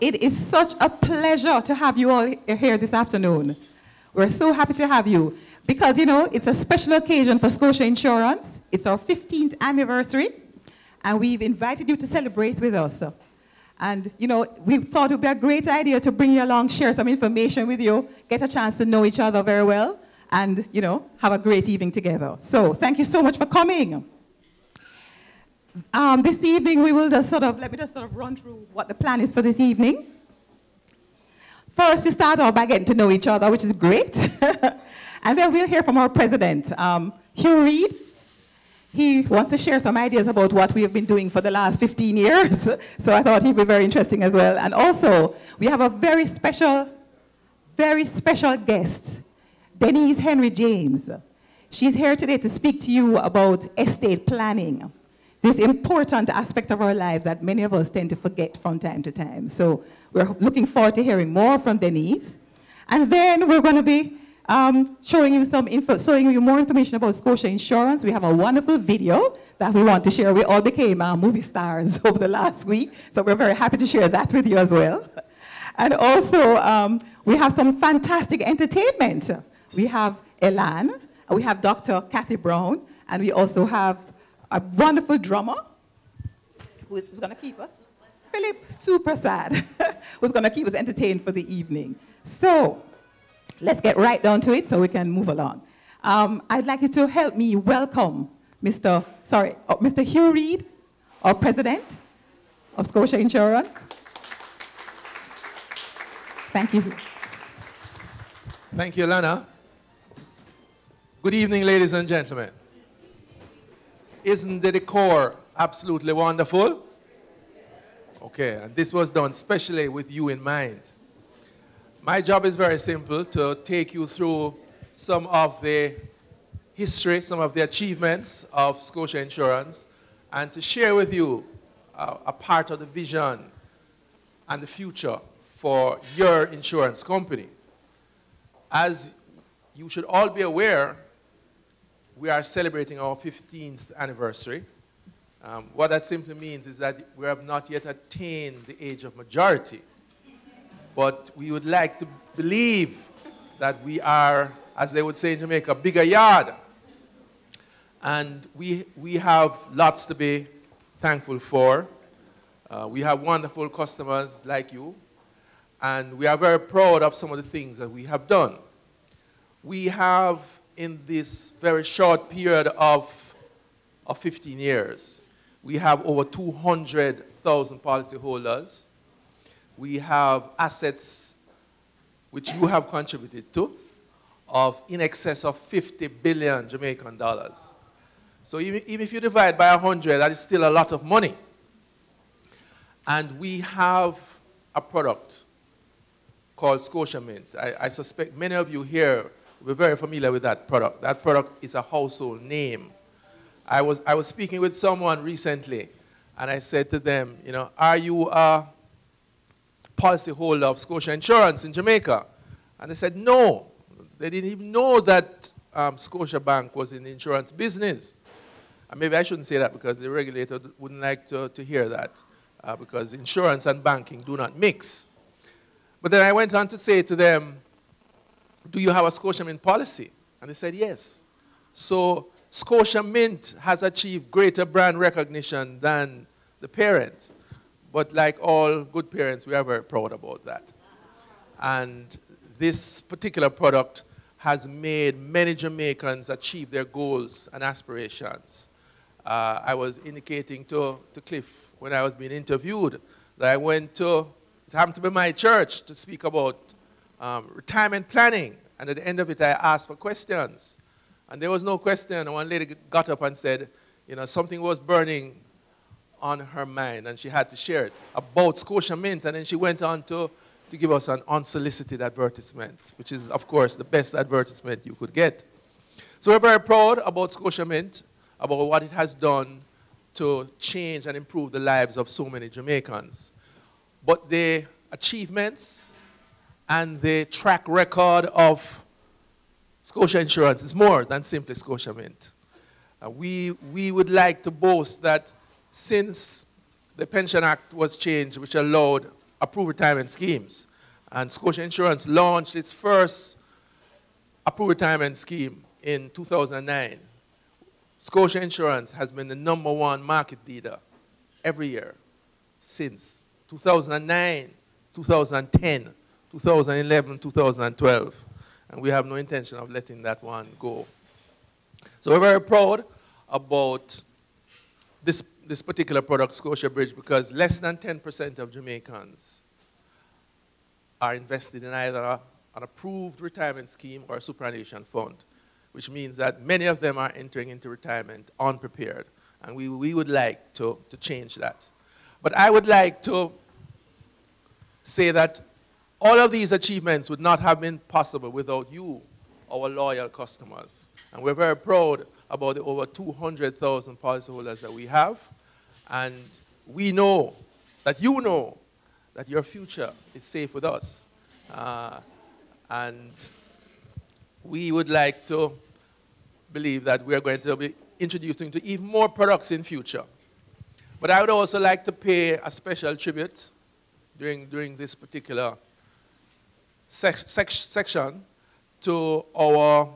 It is such a pleasure to have you all here this afternoon. We're so happy to have you because, you know, it's a special occasion for Scotia Insurance. It's our 15th anniversary, and we've invited you to celebrate with us. And, you know, we thought it would be a great idea to bring you along, share some information with you, get a chance to know each other very well, and, you know, have a great evening together. So thank you so much for coming. This evening, we will just let me just run through what the plan is for this evening. First, we start off by getting to know each other, which is great. And then we'll hear from our president, Hugh Reid. He wants to share some ideas about what we have been doing for the last 15 years. So I thought he'd be very interesting as well. And also, we have a very special guest, Denise Henry James. She's here today to speak to you about estate planning, this important aspect of our lives that many of us tend to forget from time to time. So we're looking forward to hearing more from Denise. And then we're going to be showing you more information about Scotia Insurance. We have a wonderful video that we want to share. We all became movie stars over the last week, so we're very happy to share that with you as well. And also, we have some fantastic entertainment. We have Elan, we have Dr. Kathy Brown, and we also have a wonderful drummer who's going to keep us, Philip Super Sad, who's going to keep us entertained for the evening. So let's get right down to it so we can move along. I'd like you to help me welcome Mr. Hugh Reid, our president of Scotia Insurance. Thank you. Thank you, Lana. Good evening, ladies and gentlemen. Isn't the decor absolutely wonderful? Okay, and this was done specially with you in mind. My job is very simple, to take you through some of the history, some of the achievements of Scotia Insurance, and to share with you a part of the vision and the future for your insurance company. As you should all be aware, we are celebrating our 15th anniversary. What that simply means is that we have not yet attained the age of majority. But we would like to believe that we are, as they would say in Jamaica, bigger yard. And we have lots to be thankful for. We have wonderful customers like you. And we are very proud of some of the things that we have done. We have, in this very short period of 15 years, we have over 200,000 policyholders. We have assets which you have contributed to of in excess of 50 billion Jamaican dollars. So even if you divide by 100, that is still a lot of money. And we have a product called Scotia Mint. I suspect many of you here will be very familiar with that product. That product is a household name. I was speaking with someone recently, and I said to them, you know, are you a policyholder of Scotia Insurance in Jamaica? And they said no. They didn't even know that Scotia Bank was in the insurance business. And maybe I shouldn't say that because the regulator wouldn't like to hear that because insurance and banking do not mix. But then I went on to say to them, do you have a Scotia Mint policy? And they said yes. So Scotia Mint has achieved greater brand recognition than the parent. But like all good parents, we are very proud about that. And this particular product has made many Jamaicans achieve their goals and aspirations. I was indicating to Cliff when I was being interviewed that I went to, it happened to be my church, to speak about retirement planning. And at the end of it, I asked for questions. And there was no question. And one lady got up and said, you know, something was burning on her mind, and she had to share it about Scotia Mint. And then she went on to give us an unsolicited advertisement, which is, of course, the best advertisement you could get. So we're very proud about Scotia Mint, about what it has done to change and improve the lives of so many Jamaicans. But the achievements and the track record of Scotia Insurance is more than simply Scotia Mint. We would like to boast that since the Pension Act was changed, which allowed approved retirement schemes, and Scotia Insurance launched its first approved retirement scheme in 2009, Scotia Insurance has been the #1 market leader every year since 2009, 2010, 2011, 2012. And we have no intention of letting that one go. So we're very proud about this particular product, Scotia Bridge, because less than 10% of Jamaicans are invested in either an approved retirement scheme or a superannuation fund, which means that many of them are entering into retirement unprepared. And we would like to change that. But I would like to say that all of these achievements would not have been possible without you, our loyal customers. And we're very proud about the over 200,000 policyholders that we have. And we know that you know that your future is safe with us. And we would like to believe that we are going to be introducing to even more products in future. But I would also like to pay a special tribute during this particular section to our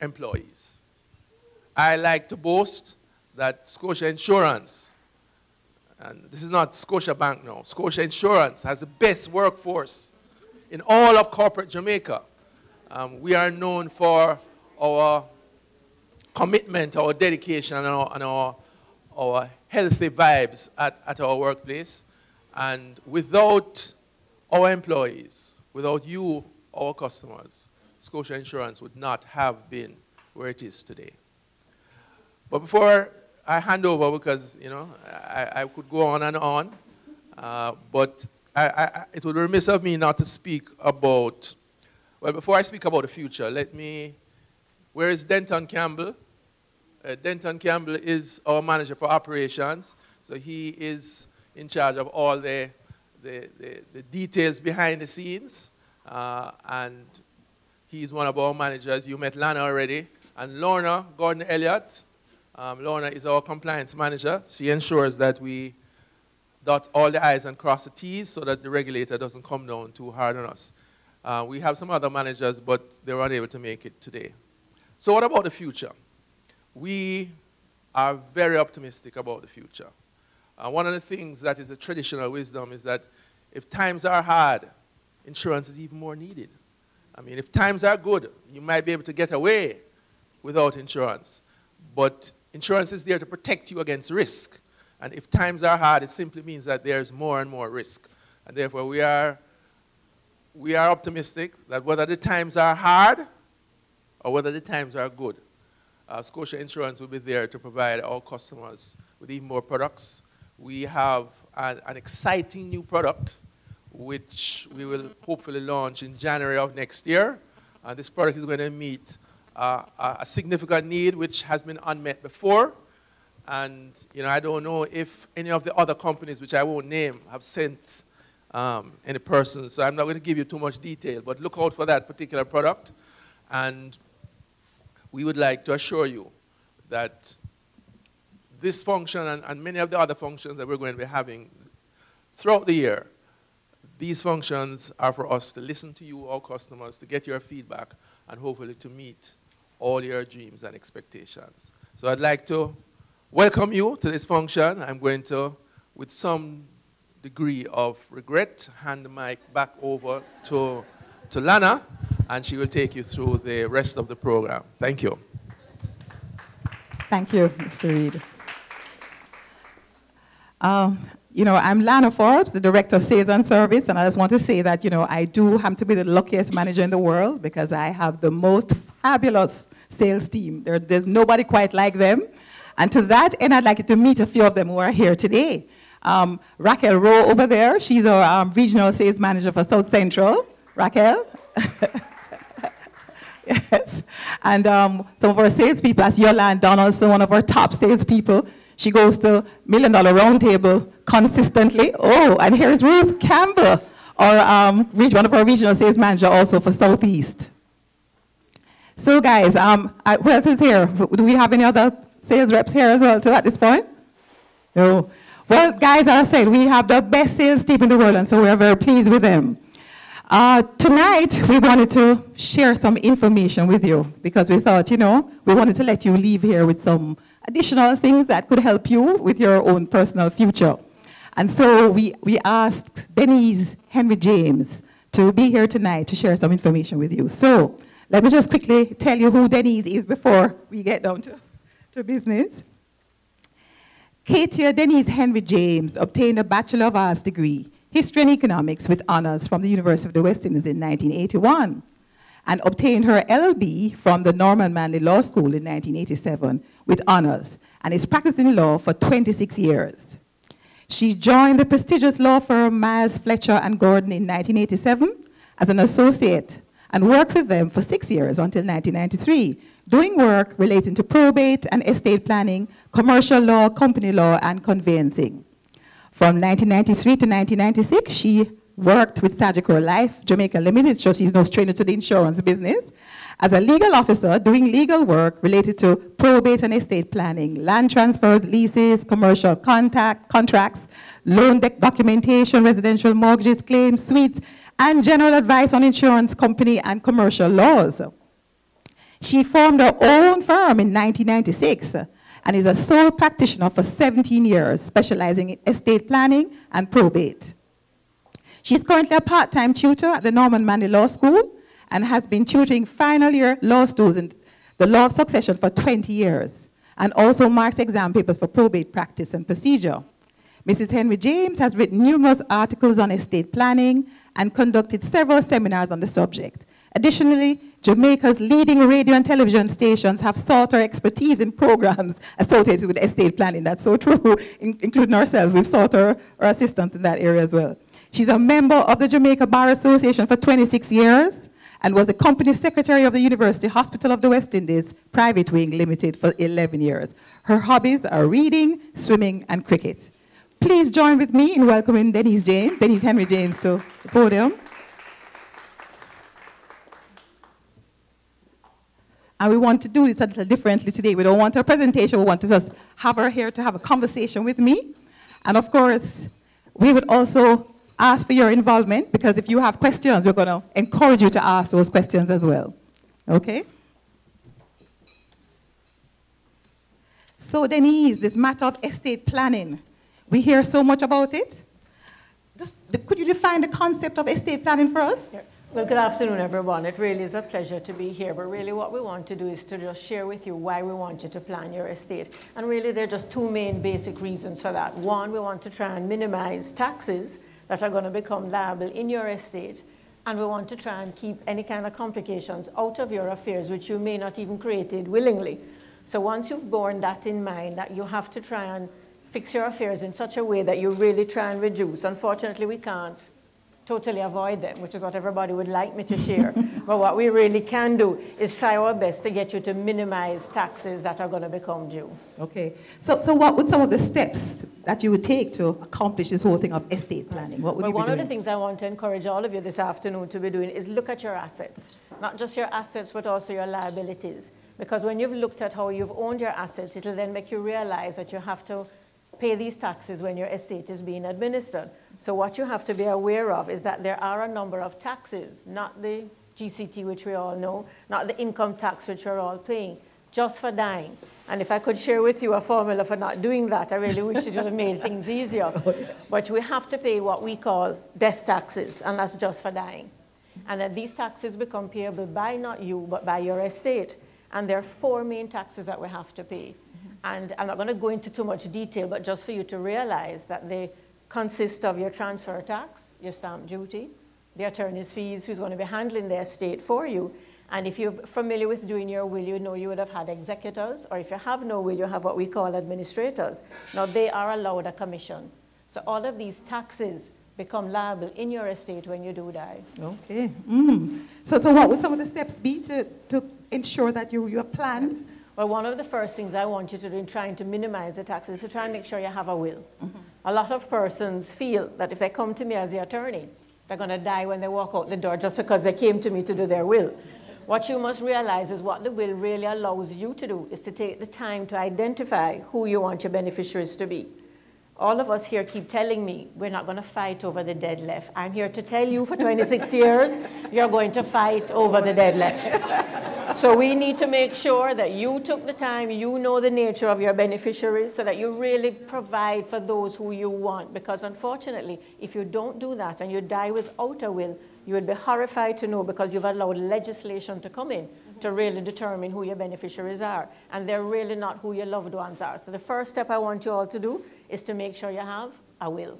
employees. I like to boast that Scotia Insurance, and this is not Scotia Bank now, Scotia Insurance has the best workforce in all of corporate Jamaica. We are known for our commitment, our dedication, and our healthy vibes at our workplace. And without our employees, without you, our customers, Scotia Insurance would not have been where it is today. But before I hand over, because you know I could go on and on, but it would be remiss of me not to speak about, well, before I speak about the future, let me, where is Denton Campbell? Denton Campbell is our manager for operations, so he is in charge of all the details behind the scenes, and he's one of our managers. You met Lana already, and Lorna Gordon-Elliott. Lorna is our compliance manager. She ensures that we dot all the I's and cross the T's so that the regulator doesn't come down too hard on us. We have some other managers, but they were unable to make it today. So what about the future? We are very optimistic about the future. One of the things that is a traditional wisdom is that if times are hard, insurance is even more needed. I mean, if times are good, you might be able to get away without insurance. But insurance is there to protect you against risk. And if times are hard, it simply means that there's more and more risk. And therefore, we are optimistic that whether the times are hard or whether the times are good, Scotia Insurance will be there to provide our customers with even more products. We have an exciting new product, which we will hopefully launch in January of next year. This product is going to meet a significant need which has been unmet before. And I don't know if any of the other companies, which I won't name, have sent any person. So I'm not going to give you too much detail, but look out for that particular product. And we would like to assure you that this function and many of the other functions that we're going to be having throughout the year, these functions are for us to listen to you, our customers, to get your feedback, and hopefully to meet all your dreams and expectations. So I'd like to welcome you to this function. I'm going to, with some degree of regret, hand the mic back over to Lana, and she will take you through the rest of the program. Thank you. Thank you, Mr. Reed. I'm Lana Forbes, the Director of Sales and Service, and I just want to say that, I do happen to be the luckiest manager in the world because I have the most fabulous sales team. There's nobody quite like them. And to that end, I'd like you to meet a few of them who are here today. Raquel Rowe over there, she's our Regional Sales Manager for South Central. Raquel? Yes. And some of our salespeople, that's Yolande Donaldson, one of our top salespeople. She goes to $1 Million Roundtable consistently. Oh, and here's Ruth Campbell, one of our regional sales manager also for Southeast. So guys, who else is here? Do we have any other sales reps here as well too at this point? No. Well, guys, as I said, we have the best sales team in the world, and so we are very pleased with them. Tonight, we wanted to share some information with you because we thought, we wanted to let you leave here with some additional things that could help you with your own personal future. And so we asked Denise Henry James to be here tonight to share some information with you. So let me just quickly tell you who Denise is before we get down to business. Katia Denise Henry James obtained a Bachelor of Arts degree, History and Economics with honors from the University of the West Indies in 1981, and obtained her LLB from the Norman Manley Law School in 1987 with honors, and is practicing law for 26 years. She joined the prestigious law firm Miles, Fletcher and Gordon in 1987 as an associate and worked with them for 6 years until 1993, doing work relating to probate and estate planning, commercial law, company law, and conveyancing. From 1993 to 1996, she worked with Sagicor Life, Jamaica Limited, so she's no stranger to the insurance business, as a legal officer doing legal work related to probate and estate planning, land transfers, leases, commercial contracts, loan documentation, residential mortgages, claims, suites, and general advice on insurance company and commercial laws. She formed her own firm in 1996 and is a sole practitioner for 17 years, specializing in estate planning and probate. She's currently a part-time tutor at the Norman Manley Law School and has been tutoring final year law students in the law of succession for 20 years, and also marks exam papers for probate practice and procedure. Mrs. Henry James has written numerous articles on estate planning and conducted several seminars on the subject. Additionally, Jamaica's leading radio and television stations have sought her expertise in programs associated with estate planning. That's so true, including ourselves. We've sought her assistance in that area as well. She's a member of the Jamaica Bar Association for 26 years and was the company secretary of the University Hospital of the West Indies, Private Wing Limited, for 11 years. Her hobbies are reading, swimming, and cricket. Please join with me in welcoming Denise Henry James to the podium. And we want to do this a little differently today. We don't want a presentation. We want to just have her here to have a conversation with me. And of course, we would also ask for your involvement, because if you have questions, we're going to encourage you to ask those questions as well. Okay? So Denise, this matter of estate planning, we hear so much about it. Could you define the concept of estate planning for us? Yeah. Well, good afternoon, everyone. It really is a pleasure to be here, but really what we want to do is to just share with you why we want you to plan your estate. And really there are just two main basic reasons for that. One, we want to try and minimize taxes that are going to become liable in your estate, and we want to try and keep any kind of complications out of your affairs which you may not even created willingly. So once you've borne that in mind, that you have to try and fix your affairs in such a way that you really try and reduce. Unfortunately, we can't totally avoid them, which is what everybody would like me to share. But what we really can do is try our best to get you to minimize taxes that are going to become due. Okay. So what would some of the steps that you would take to accomplish this whole thing of estate planning? What would you be doing? One of the things I want to encourage all of you this afternoon to be doing is look at your assets. Not just your assets, but also your liabilities. Because when you've looked at how you've owned your assets, it'll then make you realize that you have to pay these taxes when your estate is being administered. So what you have to be aware of is that there are a number of taxes, not the GCT, which we all know, not the income tax, which we're all paying, just for dying. And if I could share with you a formula for not doing that, I really wish it would have made things easier. Oh, yes. But we have to pay what we call death taxes, and that's just for dying. And that these taxes become payable by not you, but by your estate. And there are 4 main taxes that we have to pay. And I'm not going to go into too much detail, but just for you to realize that they consist of your transfer tax, your stamp duty, the attorney's fees, who's going to be handling the estate for you. And if you're familiar with doing your will, you know you would have had executors, or if you have no will, you have what we call administrators. Now, they are allowed a commission. So all of these taxes become liable in your estate when you do die. Okay. Mm. So what would some of the steps be to ensure that you have planned? Well, one of the first things I want you to do in trying to minimize the taxes is to try and make sure you have a will. A lot of persons feel that if they come to me as the attorney, they're going to die when they walk out the door just because they came to me to do their will. What you must realize is what the will really allows you to do is to take the time to identify who you want your beneficiaries to be. All of us here keep telling me we're not going to fight over the dead left. I'm here to tell you for 26 years, you're going to fight over the dead left. So we need to make sure that you took the time, you know the nature of your beneficiaries, so that you really provide for those who you want. Because unfortunately, if you don't do that and you die without a will, you would be horrified to know because you've allowed legislation to come in to really determine who your beneficiaries are. And they're really not who your loved ones are. So the first step I want you all to do is to make sure you have a will.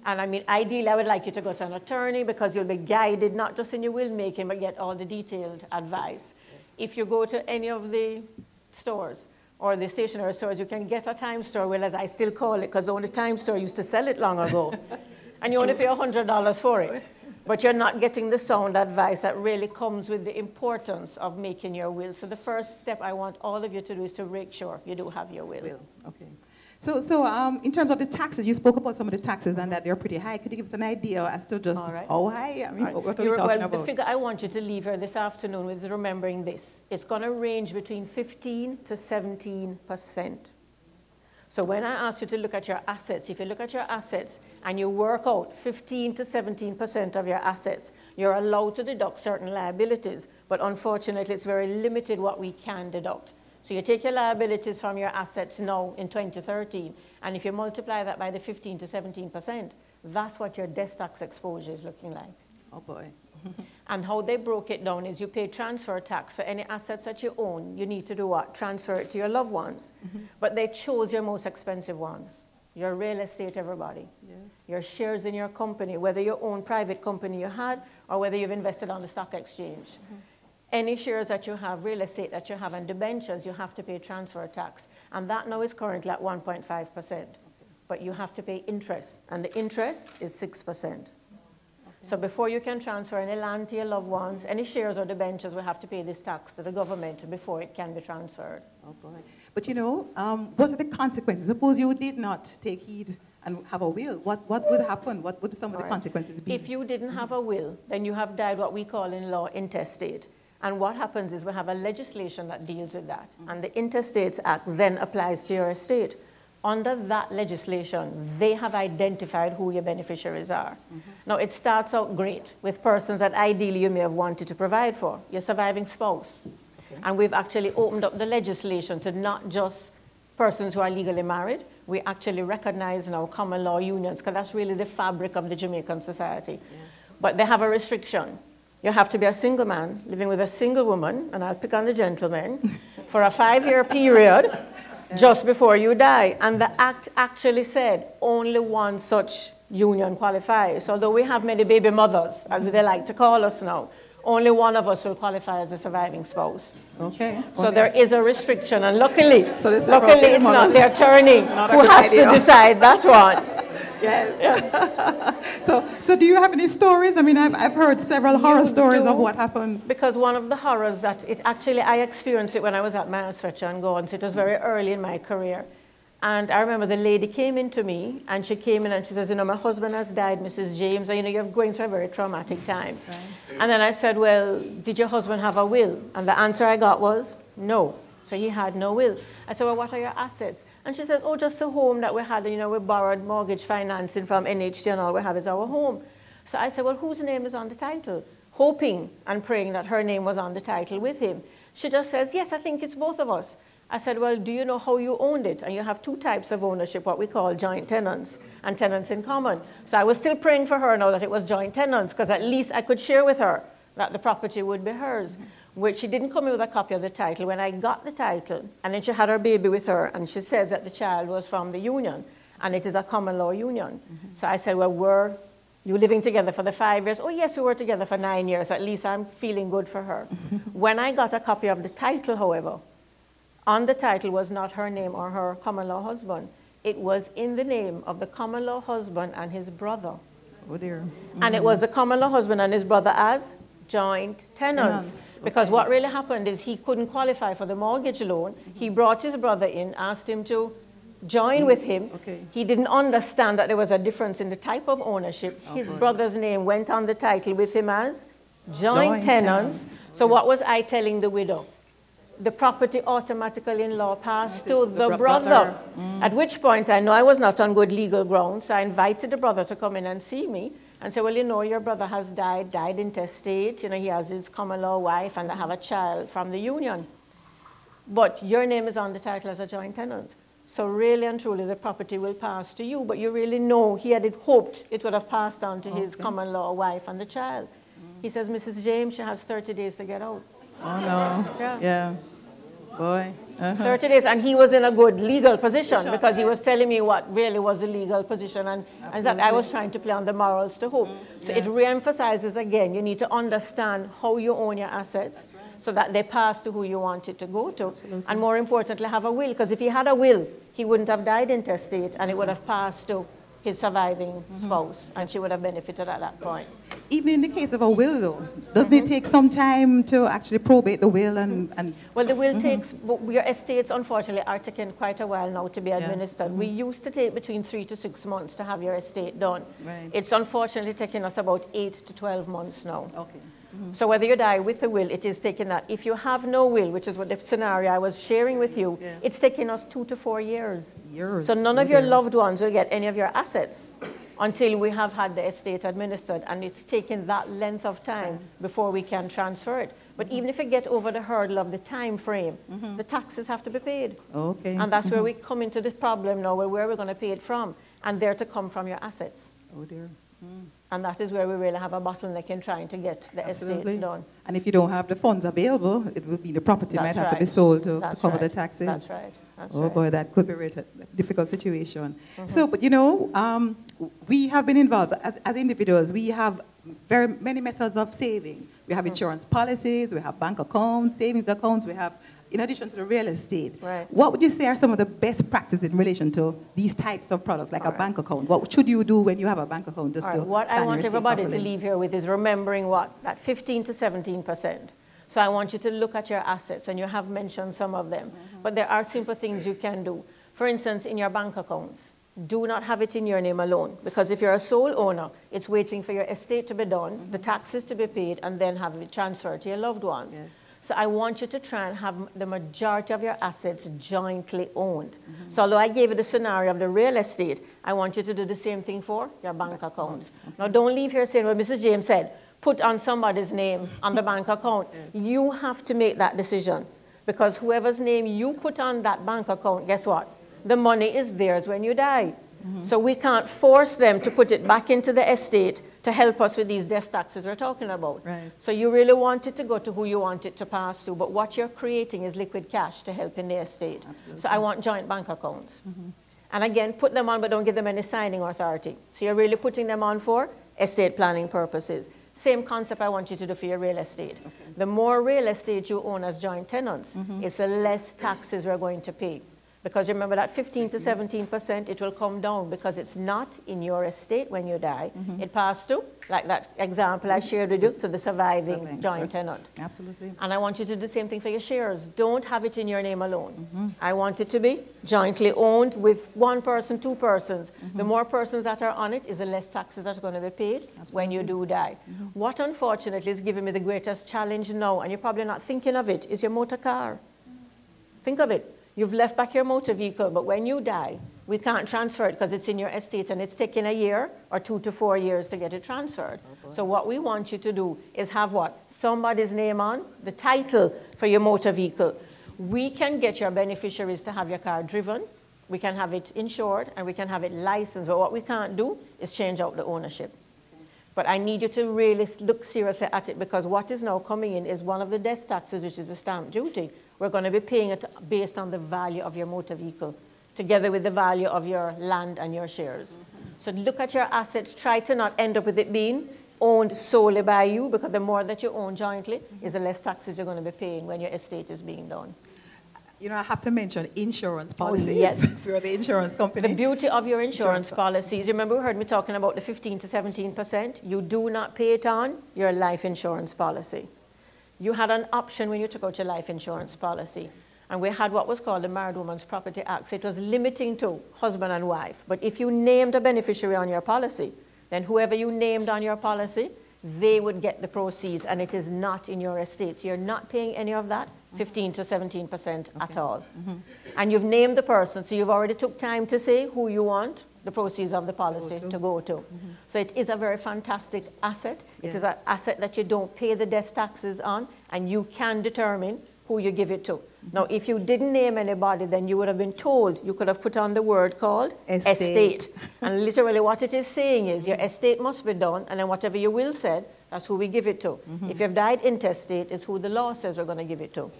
And I mean, ideally, I would like you to go to an attorney because you'll be guided not just in your will making, but get all the detailed advice. If you go to any of the stores or the stationery stores, you can get a time store will, as I still call it, because the only time store used to sell it long ago. And you only pay $100 for it. But you're not getting the sound advice that really comes with the importance of making your will. So the first step I want all of you to do is to make sure you do have your will. Okay. So in terms of the taxes, you spoke about some of the taxes and that they're pretty high. Could you give us an idea as to just how high? I mean, what are we talking about? The figure I want you to leave here this afternoon with remembering this. It's going to range between 15 to 17%. So when I ask you to look at your assets, if you look at your assets and you work out 15 to 17% of your assets, you're allowed to deduct certain liabilities. But unfortunately, it's very limited what we can deduct. So you take your liabilities from your assets now in 2013, and if you multiply that by the 15 to 17%, that's what your death tax exposure is looking like. Oh boy. And how they broke it down is you pay transfer tax for any assets that you own. You need to do what? Transfer it to your loved ones. But they chose your most expensive ones. Your real estate, everybody. Yes. Your shares in your company, whether your own private company you had or whether you've invested on the stock exchange. Any shares that you have, real estate that you have, and debentures, you have to pay transfer tax. And that now is currently at 1.5%. But you have to pay interest, and the interest is 6%. So before you can transfer any land to your loved ones, any shares or debentures, we have to pay this tax to the government before it can be transferred. Oh boy. But you know, what are the consequences? Suppose you did not take heed and have a will. What would happen? What would some of the consequences be? If you didn't have a will, then you have died what we call in law intestate. And what happens is we have a legislation that deals with that. And the Intestates Act then applies to your estate. Under that legislation, they have identified who your beneficiaries are. Now, it starts out great with persons that ideally you may have wanted to provide for, your surviving spouse. And we've actually opened up the legislation to not just persons who are legally married. We actually recognize now common law unions, because that's really the fabric of the Jamaican society. But they have a restriction. You have to be a single man living with a single woman, and I'll pick on the gentleman, for a 5-year period just before you die. And the act actually said only one such union qualifies. Although we have many baby mothers, as they like to call us now, only one of us will qualify as a surviving spouse. Okay. So there is a restriction, and luckily, So it's not the attorney who has to decide that one. Yes. Yeah. So do you have any stories? I mean, I've heard several horror stories of what happened. Because one of the horrors that I experienced it when I was at my Scotia and Gordon, so it was very early in my career. And I remember the lady came in to me, and she came in and she says, you know, my husband has died, Mrs. James, and you know, you're going through a very traumatic time. Right. And then I said, well, did your husband have a will? And the answer I got was, no. So he had no will. I said, well, what are your assets? And she says, oh, just a home that we had, you know, we borrowed mortgage financing from NHT and all we have is our home. So I said, well, whose name is on the title? Hoping and praying that her name was on the title with him. She just says, yes, I think it's both of us. I said, well, do you know how you owned it? And you have two types of ownership, what we call joint tenants and tenants in common. So I was still praying for her now that it was joint tenants, because at least I could share with her that the property would be hers. Which she didn't come in with a copy of the title. When I got the title, and then she had her baby with her, and she says that the child was from the union, and it is a common law union. So I said, well, were you living together for the 5 years? Oh, yes, we were together for 9 years. At least I'm feeling good for her. When I got a copy of the title, however, on the title was not her name or her common law husband. It was in the name of the common law husband and his brother. Oh, dear. And it was the common law husband and his brother as joint tenants. Because what really happened is he couldn't qualify for the mortgage loan. He brought his brother in, asked him to join with him. He didn't understand that there was a difference in the type of ownership. His brother's name went on the title with him as joint tenants. So what was I telling the widow? The property automatically in law passed to the brother. At which point I know I was not on good legal grounds. So I invited the brother to come in and see me. And say, well, you know, your brother has died intestate. You know, he has his common law wife, and they have a child from the union. But your name is on the title as a joint tenant. So really and truly, the property will pass to you. But you really know he had hoped it would have passed on to his common law wife and the child. He says, Mrs. James, she has 30 days to get out. Oh, no. Yeah. Boy. 30 days, and he was in a good legal position because he was telling me what really was the legal position, and that I was trying to play on the morals to hope. So it re-emphasizes again, you need to understand how you own your assets so that they pass to who you want it to go to. And more importantly, have a will, because if he had a will, he wouldn't have died intestate, and it would have passed to his surviving spouse, and she would have benefited at that point. Even in the case of a will, though, doesn't it take some time to actually probate the will? And well, the will takes, but your estates, unfortunately, are taking quite a while now to be administered. We used to take between 3 to 6 months to have your estate done. It's unfortunately taking us about 8 to 12 months now. So whether you die with a will, it is taking that. If you have no will, which is what the scenario I was sharing with you, it's taking us 2 to 4 years. So none of your loved ones will get any of your assets until we have had the estate administered, and it's taken that length of time before we can transfer it. But even if you get over the hurdle of the time frame, the taxes have to be paid. And that's where we come into this problem now, where we're going to pay it from, and they're to come from your assets. Oh, dear. And that is where we really have a bottleneck in trying to get the estates done. And if you don't have the funds available, it will be the property might have to be sold to cover the taxes. That's right. Oh boy, that could be a difficult situation. So, but you know, we have been involved as individuals. We have very many methods of saving. We have insurance policies, we have bank accounts, savings accounts, we have, in addition to the real estate. What would you say are some of the best practices in relation to these types of products, like a bank account? What should you do when you have a bank account? Just to what I want everybody to leave here with is remembering what? That 15 to 17%. So I want you to look at your assets, and you have mentioned some of them. But there are simple things you can do. For instance, in your bank accounts, do not have it in your name alone. Because if you're a sole owner, it's waiting for your estate to be done, the taxes to be paid, and then have it transferred to your loved ones. So I want you to try and have the majority of your assets jointly owned. So although I gave you the scenario of the real estate, I want you to do the same thing for your bank accounts. Now don't leave here saying, well, Mrs. James said, put on somebody's name on the bank account. You have to make that decision, because whoever's name you put on that bank account, guess what? The money is theirs when you die. So we can't force them to put it back into the estate to help us with these death taxes we're talking about. So you really want it to go to who you want it to pass to, but what you're creating is liquid cash to help in the estate. So I want joint bank accounts. And again, put them on, but don't give them any signing authority. So you're really putting them on for estate planning purposes. Same concept I want you to do for your real estate. Okay. The more real estate you own as joint tenants, it's the less taxes we're going to pay. Because remember that 15 to 17%, it will come down because it's not in your estate when you die. It passed to, like that example I shared with you, to the surviving joint tenant. Absolutely. And I want you to do the same thing for your shares. Don't have it in your name alone. I want it to be jointly owned with one person, two persons. The more persons that are on it is the less taxes that are going to be paid when you do die. What unfortunately is giving me the greatest challenge now, and you're probably not thinking of it, is your motor car. Think of it. You've left back your motor vehicle, but when you die, we can't transfer it because it's in your estate and it's taking a year or 2 to 4 years to get it transferred. So what we want you to do is have what? Somebody's name on the title for your motor vehicle. We can get your beneficiaries to have your car driven, we can have it insured, and we can have it licensed, but what we can't do is change out the ownership. But I need you to really look seriously at it, because what is now coming in is one of the death taxes, which is the stamp duty. We're going to be paying it based on the value of your motor vehicle, together with the value of your land and your shares. So look at your assets. Try to not end up with it being owned solely by you, because the more that you own jointly is the less taxes you're going to be paying when your estate is being done. You know, I have to mention insurance policies. Yes. We're the insurance company. The beauty of your insurance policies, remember you heard me talking about the 15 to 17%? You do not pay it on your life insurance policy. You had an option when you took out your life insurance policy. And we had what was called the Married Women's Property Act. So it was limiting to husband and wife. But if you named a beneficiary on your policy, then whoever you named on your policy, they would get the proceeds, and it is not in your estate. You're not paying any of that, 15 to 17% at all. And you've named the person, so you've already took time to say who you want the proceeds of the policy to go to. So it is a very fantastic asset. It is an asset that you don't pay the death taxes on, and you can determine who you give it to. Now, if you didn't name anybody, then you would have been told, you could have put on the word called estate. And literally what it is saying is your estate must be done, and then whatever your will said, that's who we give it to. If you've died intestate, it's who the law says we're going to give it to.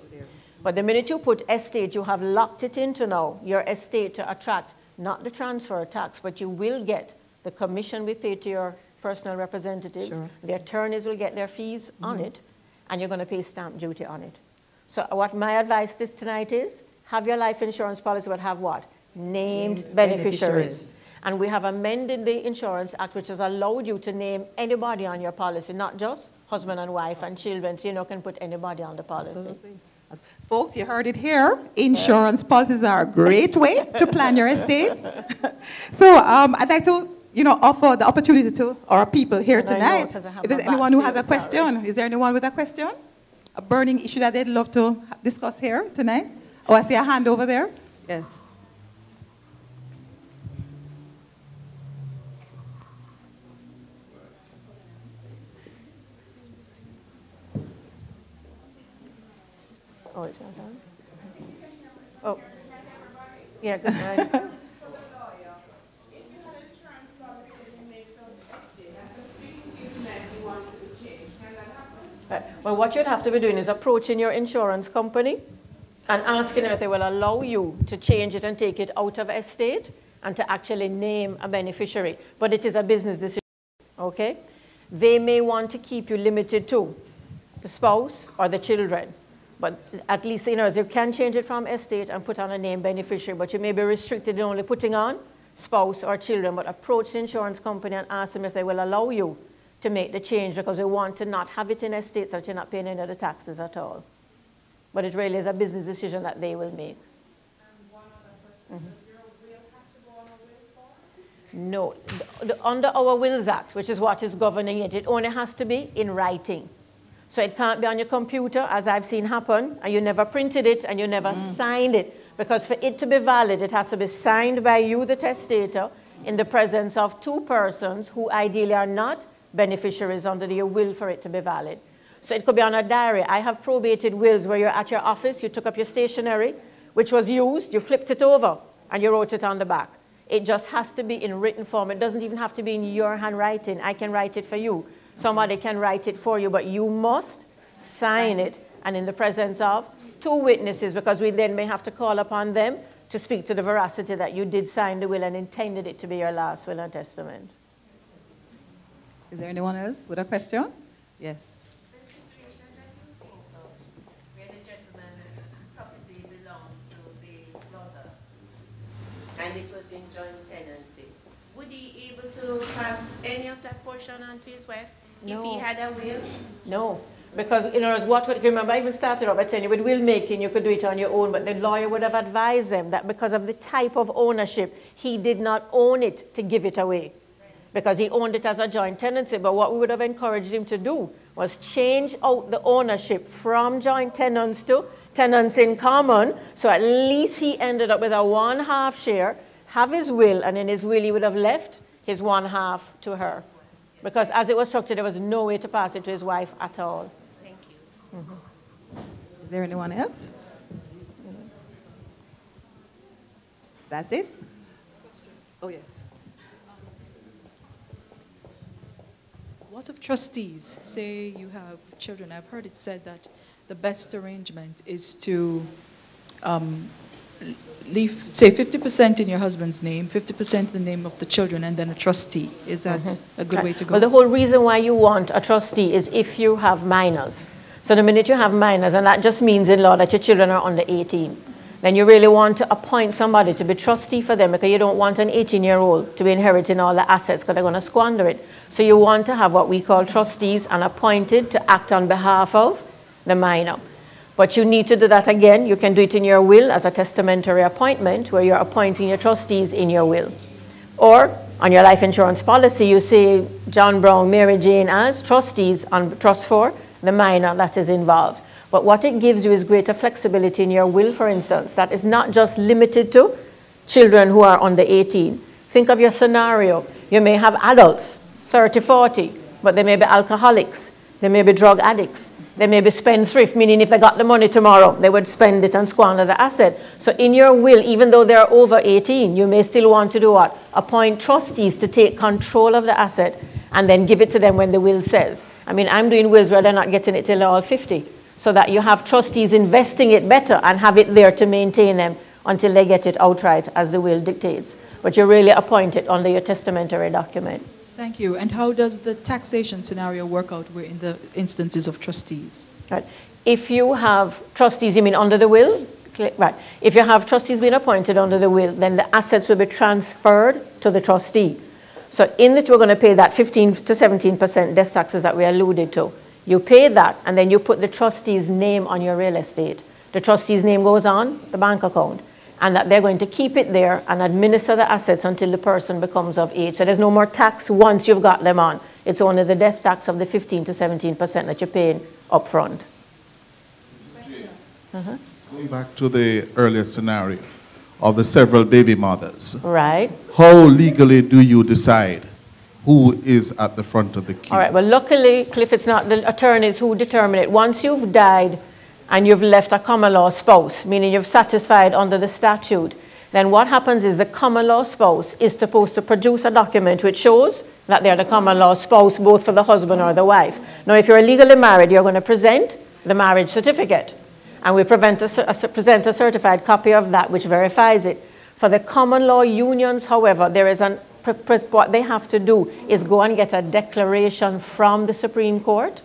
But the minute you put estate, you have locked it into now your estate to attract not the transfer tax, but you will get the commission we pay to your personal representatives. The attorneys will get their fees on it, and you're going to pay stamp duty on it. So what my advice tonight is, have your life insurance policy, but have what? Named beneficiaries. And we have amended the Insurance Act, which has allowed you to name anybody on your policy, not just husband and wife and children, so you can put anybody on the policy. Absolutely. Folks, you heard it here. Insurance policies are a great way to plan your estates. So I'd like to offer the opportunity to our people here tonight. If there's anyone who has a question, is there anyone with a question? A burning issue that they'd love to discuss here tonight? Oh, I see a hand over there. Yes. Oh, it's not done? Oh. Yeah, good night. Well, what you'd have to be doing is approaching your insurance company and asking them if they will allow you to change it and take it out of estate and to actually name a beneficiary. But it is a business decision, okay? They may want to keep you limited to the spouse or the children. But at least, you can change it from estate and put on a name beneficiary, but you may be restricted in only putting on spouse or children. But approach the insurance company and ask them if they will allow you to make the change, because they want to not have it in estate so that you're not paying any of the taxes at all. But it really is a business decision that they will make. And one other question, does your will have to go on a will form? No. Under our Wills Act, which is what is governing it, it only has to be in writing. So it can't be on your computer, as I've seen happen, and you never printed it and you never signed it. Because for it to be valid, it has to be signed by you, the testator, in the presence of two persons who ideally are not beneficiaries under your will for it to be valid. So it could be on a diary. I have probated wills where you're at your office, you took up your stationery, which was used, you flipped it over, and you wrote it on the back. It just has to be in written form. It doesn't even have to be in your handwriting. I can write it for you. Somebody can write it for you, but you must sign it, and in the presence of two witnesses, because we then may have to call upon them to speak to the veracity that you did sign the will and intended it to be your last will and testament. Is there anyone else with a question? Yes. The situation that you speak of, where the gentleman's property belongs to the brother, and it was in joint tenancy, would he able to pass any of that portion on to his wife if he No. had a will? No, because in other words, what would, remember I even started off by telling you with will making you could do it on your own, but the lawyer would have advised them that because of the type of ownership, he did not own it to give it away, because he owned it as a joint tenancy. But what we would have encouraged him to do was change out the ownership from joint tenants to tenants in common, so at least he ended up with a 1/2 share, have his will, and in his will he would have left his 1/2 to her. Because as it was structured, there was no way to pass it to his wife at all. Thank you. Is there anyone else? That's it? Oh, yes. What of trustees? Say you have children. I've heard it said that the best arrangement is to leave, say, 50% in your husband's name, 50% in the name of the children, and then a trustee. Is that a good way to go? Well, the whole reason why you want a trustee is if you have minors. So the minute you have minors, and that just means in law that your children are under 18, then you really want to appoint somebody to be trustee for them, because you don't want an 18-year-old to be inheriting all the assets because they're going to squander it. So you want to have what we call trustees and appointed to act on behalf of the minor. But you need to do that again. You can do it in your will as a testamentary appointment where you're appointing your trustees in your will. Or on your life insurance policy, you say John Brown, Mary Jane as trustees on trust for the minor that is involved. But what it gives you is greater flexibility in your will, for instance, that is not just limited to children who are under 18. Think of your scenario. You may have adults, 30, 40, but they may be alcoholics. They may be drug addicts. They may be spendthrift, meaning if they got the money tomorrow, they would spend it and squander the asset. So in your will, even though they're over 18, you may still want to do what? Appoint trustees to take control of the asset and then give it to them when the will says. I mean, I'm doing wills where they're not getting it till they're all 50, so that you have trustees investing it better and have it there to maintain them until they get it outright as the will dictates. But you really appoint it under your testamentary document. Thank you. And how does the taxation scenario work out where in the instances of trustees? Right. If you have trustees, you mean under the will? Right. If you have trustees being appointed under the will, then the assets will be transferred to the trustee. So in that we're going to pay that 15 to 17% death taxes that we alluded to. You pay that, and then you put the trustee's name on your real estate. The trustee's name goes on the bank account, and that they're going to keep it there and administer the assets until the person becomes of age. So there's no more tax once you've got them on. It's only the death tax of the 15 to 17% that you're paying up front. Going back to the earlier scenario of the several baby mothers. Right. How legally do you decide who is at the front of the queue? All right. Well, luckily, Cliff, it's not the attorneys who determine it. Once you've died and you've left a common law spouse, meaning you've satisfied under the statute, then what happens is the common law spouse is supposed to produce a document which shows that they're the common law spouse, both for the husband or the wife. Now, if you're legally married, you're going to present the marriage certificate. And we present a certified copy of that which verifies it. For the common law unions, however, there is what they have to do is go and get a declaration from the Supreme Court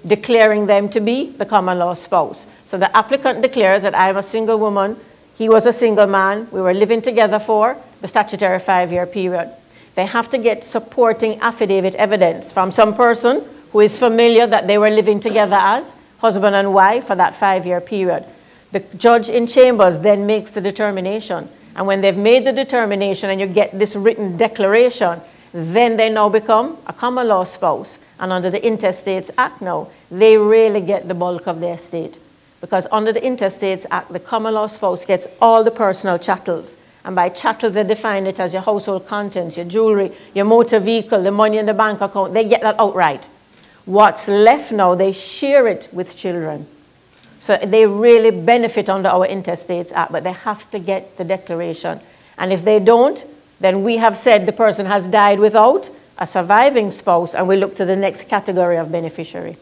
declaring them to be the common law spouse. So the applicant declares that I am a single woman, he was a single man, we were living together for the statutory 5-year period. They have to get supporting affidavit evidence from some person who is familiar that they were living together as husband and wife for that 5-year period. The judge in chambers then makes the determination. And when they've made the determination and you get this written declaration, then they now become a common law spouse. And under the Intestates Act now, they really get the bulk of the estate. Because under the Intestates Act, the common law spouse gets all the personal chattels. And by chattels, they define it as your household contents, your jewelry, your motor vehicle, the money in the bank account. They get that outright. What's left now, they share it with children. So they really benefit under our Intestates Act, but they have to get the declaration. And if they don't, then we have said the person has died without a surviving spouse, and we look to the next category of beneficiary.